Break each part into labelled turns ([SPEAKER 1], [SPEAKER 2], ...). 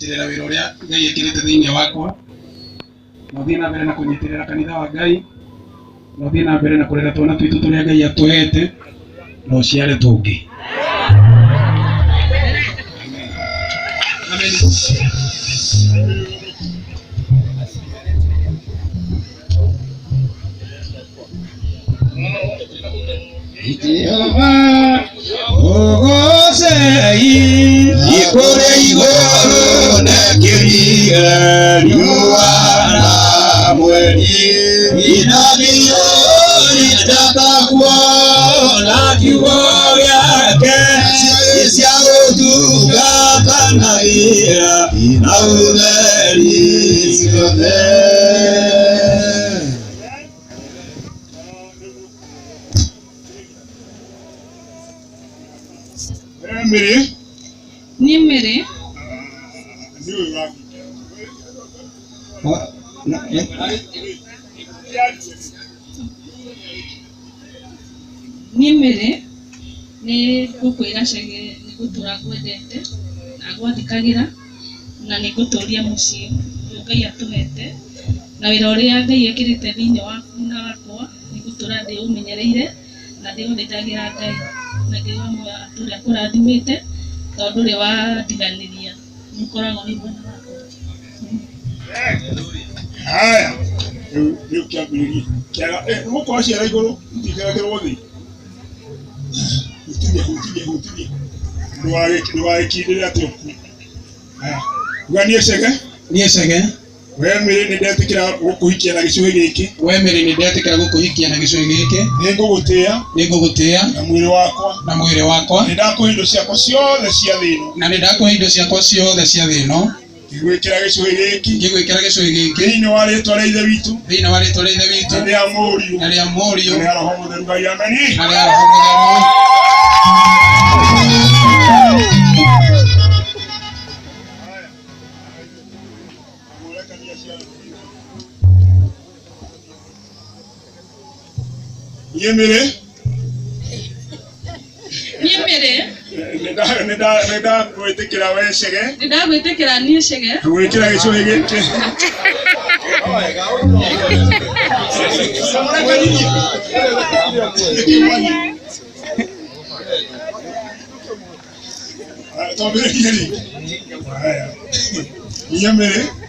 [SPEAKER 1] kunyitirira wira uria Ngai ekirite thiini wakwa na uthii na mbere na kunyitirira kanitha wa Ngai na uthii na mbere na kurera twana twitu turia Ngai atuhete na uciare tungi. Amen.
[SPEAKER 2] Jehova ogosei ikore igoro na kiria riua na mweri inabio nitakakuona kiugo giake cia gũtungata na ũtheri ciothe.
[SPEAKER 3] Nimere ni gukwira cege ni gutura kwendete na gwathikagira na ni guturia mucii Ngai atuhete na wira uria Ngai ekirite thiini waku na wakwa ni gutura ndi umenyereire na ndi uthitagira Ngai na Ngai wamwe aturia kurathimite tondu ri wandiganiria mukoragwo ni mwana wakwa.
[SPEAKER 4] Haya, ni kiambiriria kiaga muko aciara iguru itikagirwo thi hutirie ndware kidire atio. Haya, ngani ecege
[SPEAKER 1] Ni ecege
[SPEAKER 4] wemere ni ndetikira gukuhikia na gicui giki
[SPEAKER 1] wemere ni ndetikira gukuhikia na gicui giki
[SPEAKER 4] ningugutia na mwiri wakwa
[SPEAKER 1] ni ndakuhe indo ciakwa ciothe cia thino
[SPEAKER 4] ngigwikira gicui giki thiini wa ritwa ria ithe witu na ria Mũriũ
[SPEAKER 1] na ria Mũriũ
[SPEAKER 4] na ria Roho Mũtheru. Ngai ameni.
[SPEAKER 1] na ria Roho Mũtheru.
[SPEAKER 4] Yemere nenda gwitikira wecege
[SPEAKER 3] Ndagwitikira ni cege
[SPEAKER 4] gwikira gicui giki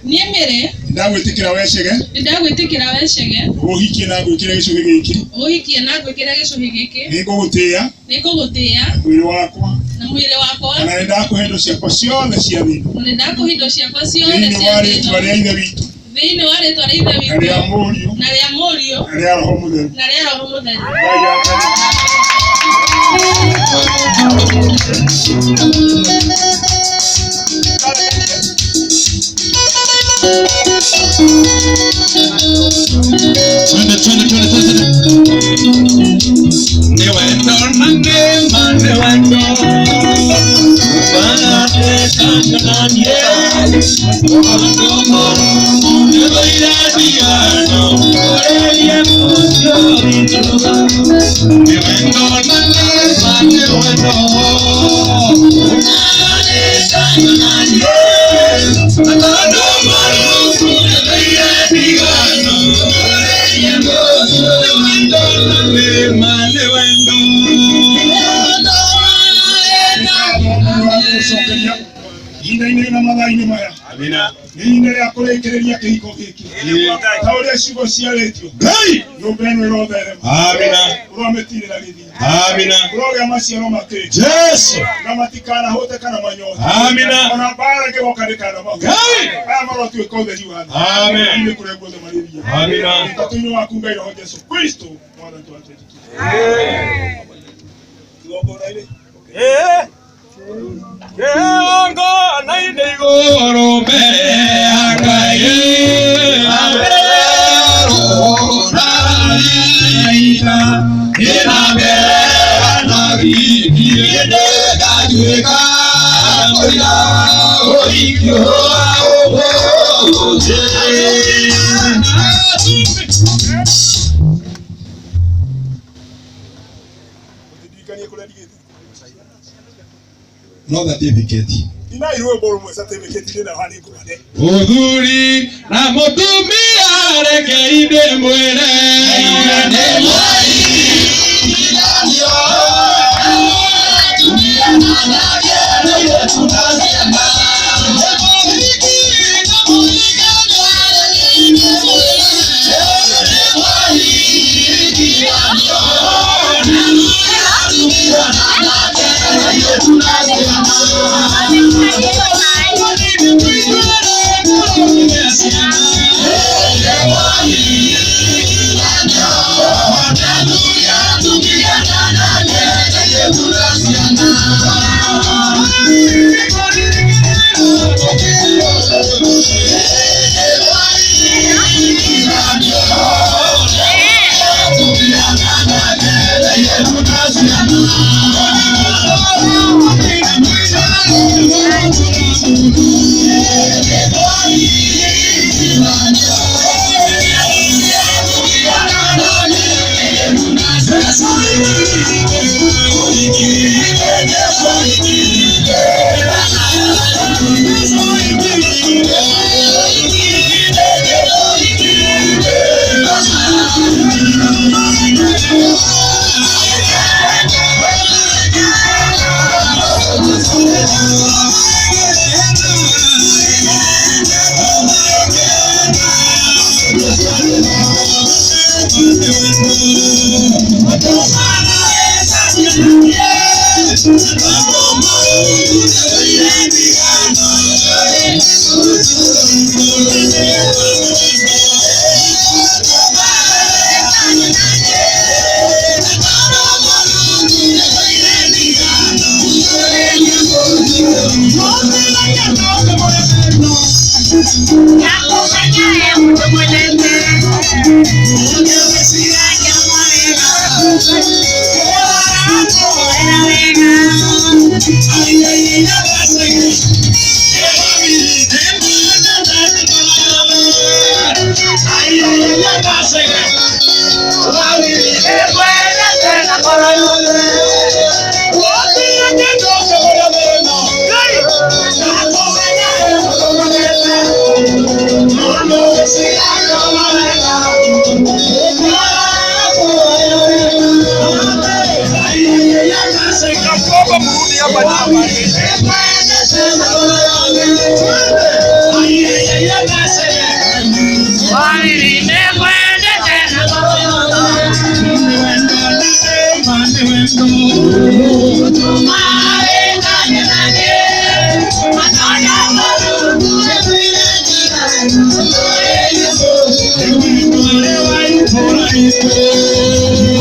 [SPEAKER 3] Niemere
[SPEAKER 4] ndagwitikira wecege uhikie na gwikira gicui giki ningugutia mwiri wakwa na ndakuhe indo ciakwa ciothe cia thino thiini wa ritwa ria ithe witu na ria Mũriũ na ria Roho Mũtheru. Ine na mathaini maya amina ine ya kurekereria kihiko giki ta uria ciugo ciaritio Ngai nyumba ino irotherema amina urometirira githii amina urogia maciaro makiri Yesu na matikana hote kana manyota amina ona bara gigoka ndikana mahu Ngai aya marotwika utheri wa amen ine kuregwo the mariria amina tatuini waku Ngai Roho Yesu Kristo mwana wetu amen.
[SPEAKER 2] Keongo na igoro mbere ya Ngai ina mbere na bibi ndegatuika oya oikyo oje no certificate.
[SPEAKER 4] Ina iwe boro mo certificate na hani kurade.
[SPEAKER 2] Udhuri na mutumia reke ide mwere. Thank you.